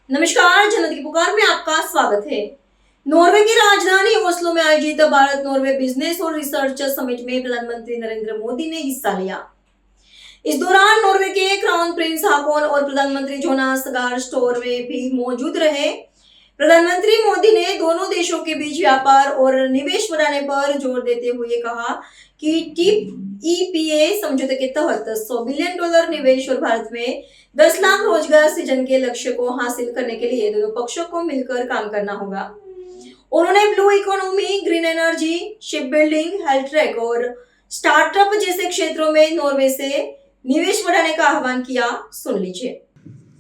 नमस्कार, जनता की पुकार में आपका स्वागत है। नॉर्वे की राजधानी ओस्लो में आयोजित भारत नॉर्वे बिजनेस और रिसर्च समिट में प्रधानमंत्री नरेंद्र मोदी ने हिस्सा लिया। इस दौरान नॉर्वे के क्राउन प्रिंस हाकोन और प्रधानमंत्री जोनास गार स्टोरवे भी मौजूद रहे। प्रधानमंत्री मोदी ने दोनों देशों के बीच व्यापार और निवेश बढ़ाने पर जोर देते हुए कहा कि टीपईपीए समझौते के तहत $100 बिलियन निवेश और भारत में 10 लाख रोजगार सृजन के लक्ष्य को हासिल करने के लिए दोनों पक्षों को मिलकर काम करना होगा। उन्होंने blue economy, green energy, ship building, health take और स्टार्टअप जैसे क्षेत्रों में नॉर्वे से निवेश बढ़ाने का आह्वान किया। सुन लीजिए।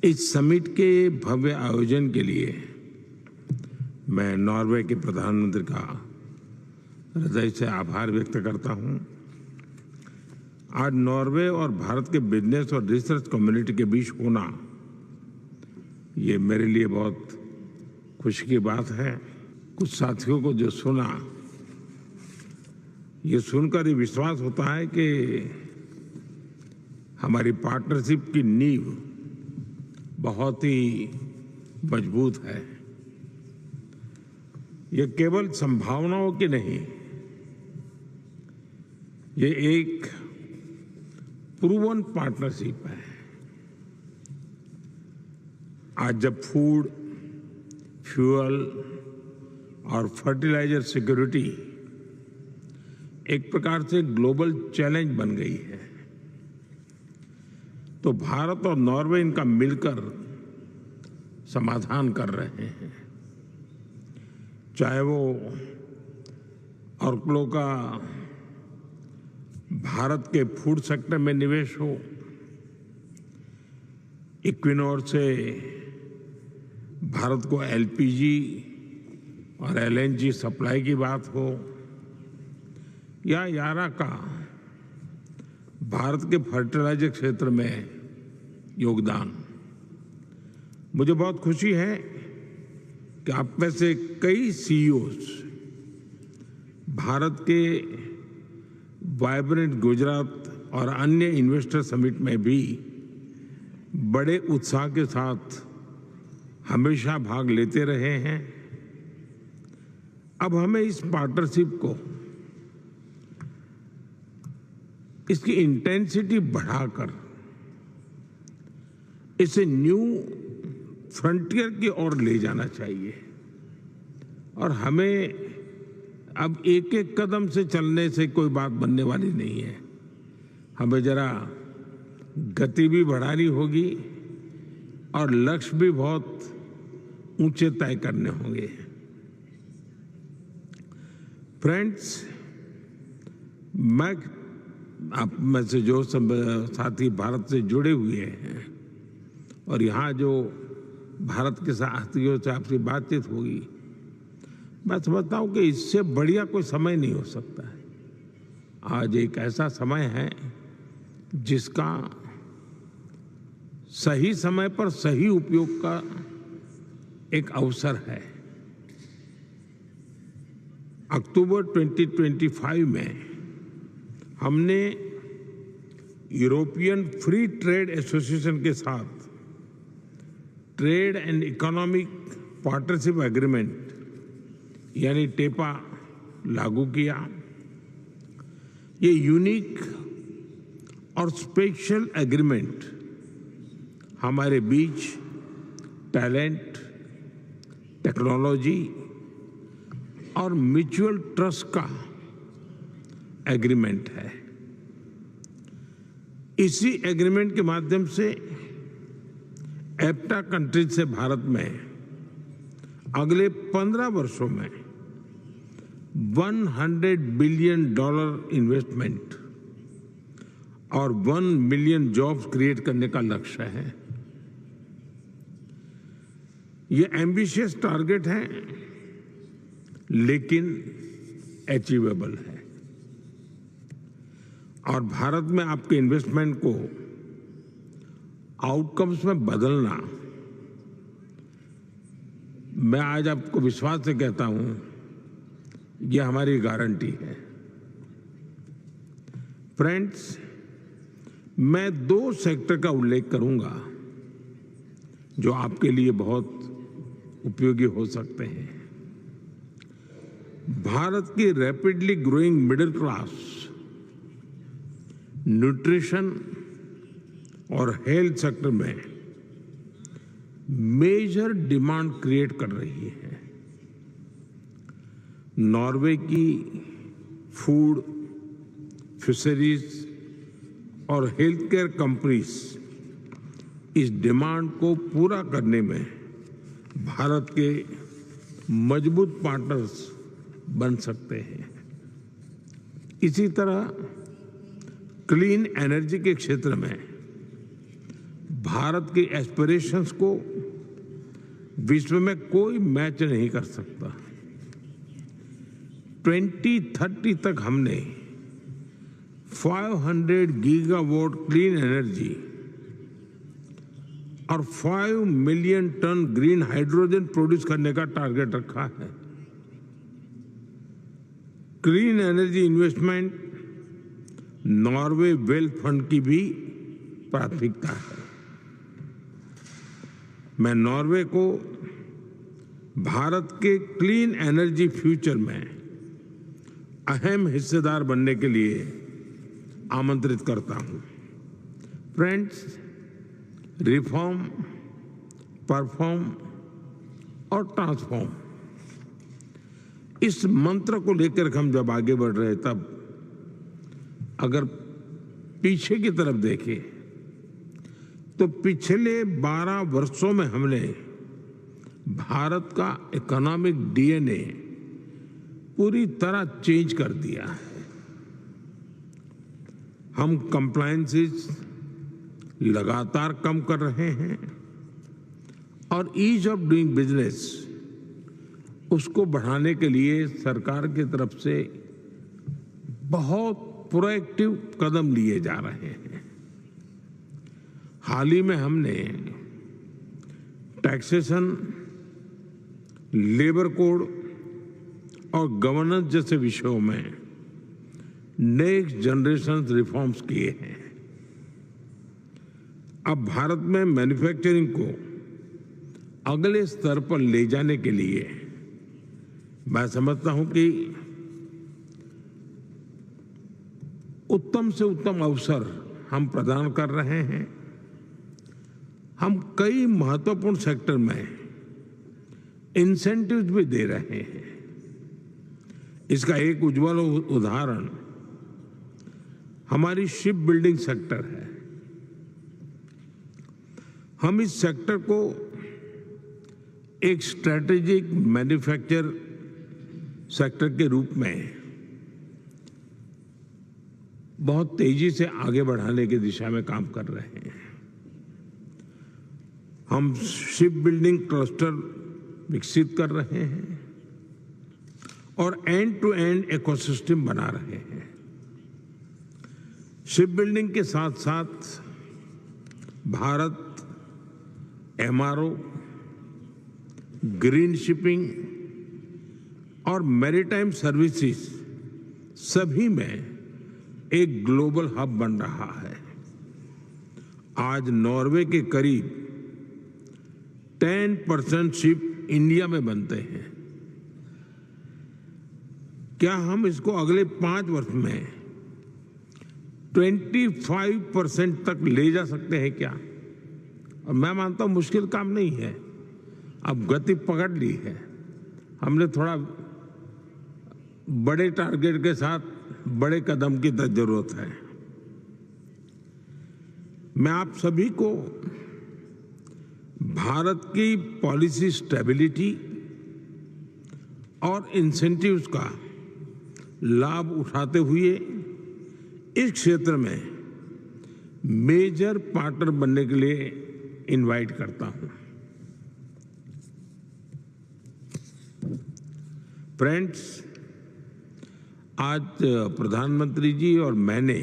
इस समिट के भव्य आयोजन के लिए मैं नॉर्वे के प्रधानमंत्री का हृदय से आभार व्यक्त करता हूं। आज नॉर्वे और भारत के बिजनेस और रिसर्च कम्युनिटी के बीच होना ये मेरे लिए बहुत खुशी की बात है। कुछ साथियों को जो सुना, ये सुनकर ये विश्वास होता है कि हमारी पार्टनरशिप की नींव बहुत ही मजबूत है। ये केवल संभावनाओं की नहीं, ये एक प्रूवन पार्टनरशिप है। आज जब फूड, फ्यूल और फर्टिलाइजर सिक्योरिटी एक प्रकार से ग्लोबल चैलेंज बन गई है, तो भारत और नॉर्वे इनका मिलकर समाधान कर रहे हैं। चाहे वो ऑर्कलो का भारत के फूड सेक्टर में निवेश हो, इक्विनोर से भारत को एलपीजी और एलएनजी सप्लाई की बात हो, या यारा का भारत के फर्टिलाइजर क्षेत्र में योगदान। मुझे बहुत खुशी है कि आप में से कई सीईओज भारत के वाइब्रेंट गुजरात और अन्य इन्वेस्टर समिट में भी बड़े उत्साह के साथ हमेशा भाग लेते रहे हैं। अब हमें इस पार्टनरशिप को, इसकी इंटेंसिटी बढ़ाकर इसे न्यू फ्रंटियर की ओर ले जाना चाहिए। और हमें अब एक एक कदम से चलने से कोई बात बनने वाली नहीं है। हमें जरा गति भी बढ़ानी होगी और लक्ष्य भी बहुत ऊंचे तय करने होंगे। फ्रेंड्स, मैं आप में से जो सब साथी भारत से जुड़े हुए हैं और यहाँ जो भारत के साथियों से आपसे बातचीत होगी, मैं समझता हूँ कि इससे बढ़िया कोई समय नहीं हो सकता है। आज एक ऐसा समय है जिसका सही समय पर सही उपयोग का एक अवसर है। अक्टूबर 2025 में हमने यूरोपियन फ्री ट्रेड एसोसिएशन के साथ trade and economic partnership agreement यानी टेपा लागू किया। ये यूनिक और स्पेशल एग्रीमेंट हमारे बीच टैलेंट, टेक्नोलॉजी और म्यूचुअल ट्रस्ट का एग्रीमेंट है। इसी एग्रीमेंट के माध्यम से एप्टा कंट्रीज से भारत में अगले 15 वर्षों में $100 बिलियन इन्वेस्टमेंट और 1 मिलियन जॉब्स क्रिएट करने का लक्ष्य है। ये एम्बिशियस टारगेट है, लेकिन अचीवेबल है। और भारत में आपके इन्वेस्टमेंट को आउटकम्स में बदलना, मैं आज आपको विश्वास से कहता हूं, यह हमारी गारंटी है। फ्रेंड्स, मैं 2 सेक्टर का उल्लेख करूंगा जो आपके लिए बहुत उपयोगी हो सकते हैं। भारत की rapidly growing middle class nutrition और हेल्थ सेक्टर में मेजर डिमांड क्रिएट कर रही है। नॉर्वे की फूड, फिशरीज और हेल्थ केयर कंपनीज इस डिमांड को पूरा करने में भारत के मजबूत पार्टनर्स बन सकते हैं। इसी तरह क्लीन एनर्जी के क्षेत्र में भारत के एस्पिरेशंस को विश्व में कोई मैच नहीं कर सकता। 2030 तक हमने 500 गीगावाट क्लीन एनर्जी और 5 million ton green hydrogen produce करने का टारगेट रखा है। Clean energy investment Norway wealth fund की भी प्राथमिकता है। मैं नॉर्वे को भारत के क्लीन एनर्जी फ्यूचर में अहम हिस्सेदार बनने के लिए आमंत्रित करता हूं। फ्रेंड्स, रिफॉर्म, परफॉर्म और ट्रांसफॉर्म, इस मंत्र को लेकर हम जब आगे बढ़ रहे तब अगर पीछे की तरफ देखें तो पिछले 12 वर्षों में हमने भारत का इकोनॉमिक डीएनए पूरी तरह चेंज कर दिया है। हम कंप्लायंसेस लगातार कम कर रहे हैं और ईज ऑफ डूइंग बिजनेस उसको बढ़ाने के लिए सरकार की तरफ से बहुत प्रोएक्टिव कदम लिए जा रहे हैं। हाल ही में हमने टैक्सेशन, लेबर कोड और गवर्नेंस जैसे विषयों में नेक्स्ट जनरेशन रिफॉर्म्स किए हैं। अब भारत में मैन्युफैक्चरिंग को अगले स्तर पर ले जाने के लिए मैं समझता हूं कि उत्तम से उत्तम अवसर हम प्रदान कर रहे हैं। हम कई महत्वपूर्ण सेक्टर में इंसेंटिव्स भी दे रहे हैं। इसका एक उज्जवल उदाहरण हमारी शिप बिल्डिंग सेक्टर है। हम इस सेक्टर को एक स्ट्रेटेजिक मैन्युफैक्चर सेक्टर के रूप में बहुत तेजी से आगे बढ़ाने की दिशा में काम कर रहे हैं। हम शिप बिल्डिंग क्लस्टर विकसित कर रहे हैं और एंड टू एंड इकोसिस्टम बना रहे हैं। शिप बिल्डिंग के साथ साथ भारत एमआरओ, ग्रीन शिपिंग और मैरीटाइम सर्विसेज सभी में एक ग्लोबल हब बन रहा है। आज नॉर्वे के करीब 10% शिप इंडिया में बनते हैं। क्या हम इसको अगले 5 वर्ष में 25% तक ले जा सकते हैं क्या? और मैं मानता हूं मुश्किल काम नहीं है। अब गति पकड़ ली है हमने। थोड़ा बड़े टारगेट के साथ बड़े कदम की जरूरत है। मैं आप सभी को भारत की पॉलिसी स्टेबिलिटी और इंसेंटिव्स का लाभ उठाते हुए इस क्षेत्र में मेजर पार्टनर बनने के लिए इनवाइट करता हूं। फ्रेंड्स, आज प्रधानमंत्री जी और मैंने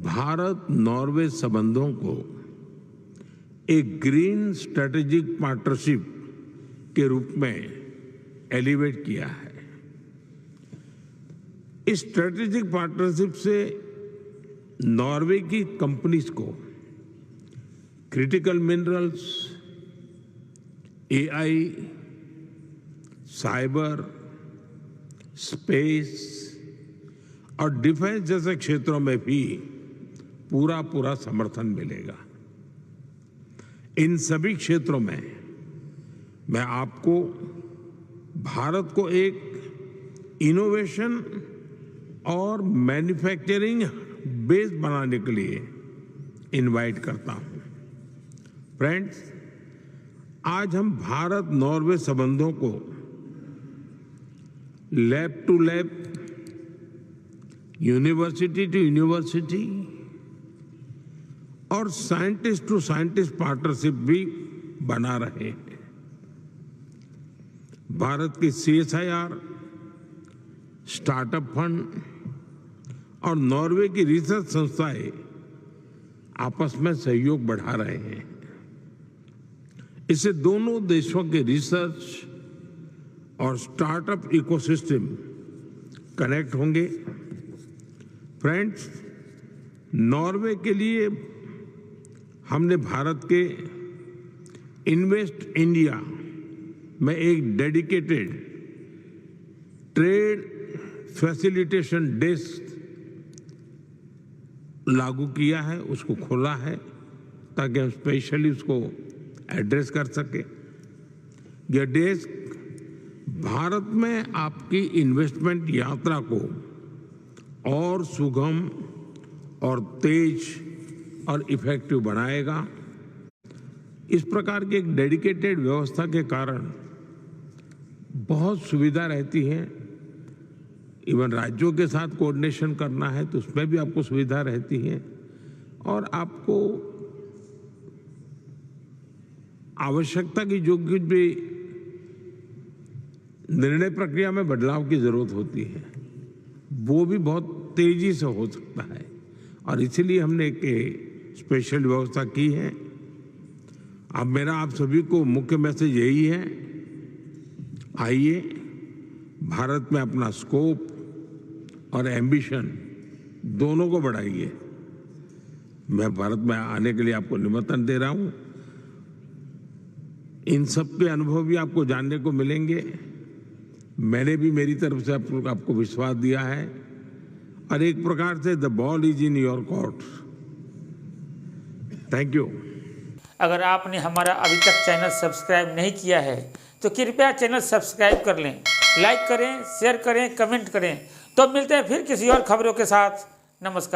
भारत नॉर्वे संबंधों को एक ग्रीन स्ट्रेटेजिक पार्टनरशिप के रूप में एलिवेट किया है। इस स्ट्रेटेजिक पार्टनरशिप से नॉर्वे की कंपनीज को critical minerals, AI, cyber, space और डिफेंस जैसे क्षेत्रों में भी पूरा समर्थन मिलेगा। इन सभी क्षेत्रों में मैं आपको भारत को एक इनोवेशन और मैन्युफैक्चरिंग बेस बनाने के लिए इनवाइट करता हूं। फ्रेंड्स, आज हम भारत नॉर्वे संबंधों को lab to lab, university to university और साइंटिस्ट टू साइंटिस्ट पार्टनरशिप भी बना रहे हैं। भारत की CSIR, स्टार्टअप फंड और नॉर्वे की रिसर्च संस्थाएं आपस में सहयोग बढ़ा रहे हैं। इससे दोनों देशों के रिसर्च और स्टार्टअप इकोसिस्टम कनेक्ट होंगे। फ्रेंड्स, नॉर्वे के लिए हमने भारत के इन्वेस्ट इंडिया में एक डेडिकेटेड ट्रेड फैसिलिटेशन डेस्क लागू किया है, उसको खोला है ताकि हम स्पेशली उसको एड्रेस कर सके। यह डेस्क भारत में आपकी इन्वेस्टमेंट यात्रा को और सुगम और तेज और इफेक्टिव बनाएगा। इस प्रकार की एक डेडिकेटेड व्यवस्था के कारण बहुत सुविधा रहती है। इवन राज्यों के साथ कोऑर्डिनेशन करना है तो उसमें भी आपको सुविधा रहती है और आपको आवश्यकता की जो कुछ भी निर्णय प्रक्रिया में बदलाव की जरूरत होती है वो भी बहुत तेजी से हो सकता है और इसीलिए हमने एक स्पेशल व्यवस्था की है। अब मेरा आप सभी को मुख्य मैसेज यही है, आइए भारत में अपना स्कोप और एम्बिशन दोनों को बढ़ाइए। मैं भारत में आने के लिए आपको निमंत्रण दे रहा हूं। इन सब के अनुभव भी आपको जानने को मिलेंगे। मैंने भी मेरी तरफ से आपको विश्वास दिया है और एक प्रकार से the ball is in your court. Thank you. अगर आपने हमारा अभी तक चैनल सब्सक्राइब नहीं किया है तो कृपया चैनल सब्सक्राइब कर लें, लाइक करें, शेयर करें, कमेंट करें। तो मिलते हैं फिर किसी और खबरों के साथ। नमस्कार।